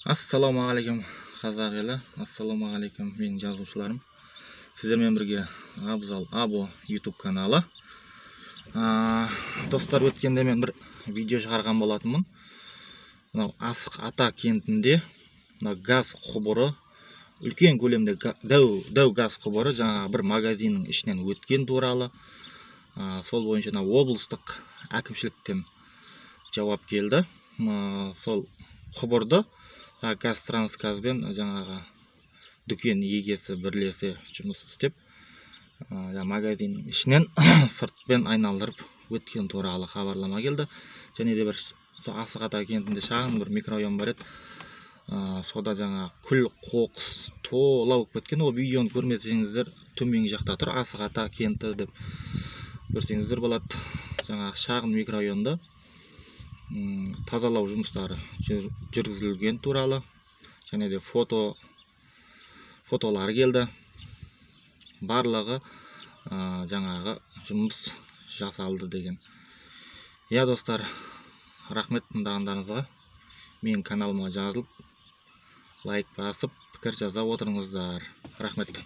Ассалаумағалейкум қазақ елі, ассалаумағалейкум менің жазушыларым. Сіздермен бірге Абзал Або YouTube каналы. Достар, өткенде мен бір видео шығарған болатынмын. Мынау Асық Ата кентінде газ құбыры, үлкен көлемде дәу газ құбыры жаңағы бір магазиннің ішінен өткен туралы. Сол бойынша облыстық әкімшіліктен жауап келді. Сол құбырды Қазтрансгазбен жаңағы дүкен егесі бірлесе жұмыс істеп, магазиннің ішінен сыртпен айналдырып өткен туралы хабарлама келді. Және де бір Асық Ата кентінде шағын бір микрорайон бар еді. Сода жаңа күл қоқыс тола болып кеткен. Ол видеоны көрмесеңіздер, төменгі жақта тұр, Асық Ата кенті деп көрсеңіздер болады. Жаңа шағын микрорайонда тазалау жұмыстары жүргізілген туралы, және де фотолар келді. Барлығы жаңағы жұмыс жасалды деген. Достар, рахмет тыңдағандарыңызға. Менің каналыма жазылып, лайк басып, пікір жаза отырыңыздар. Рахмет.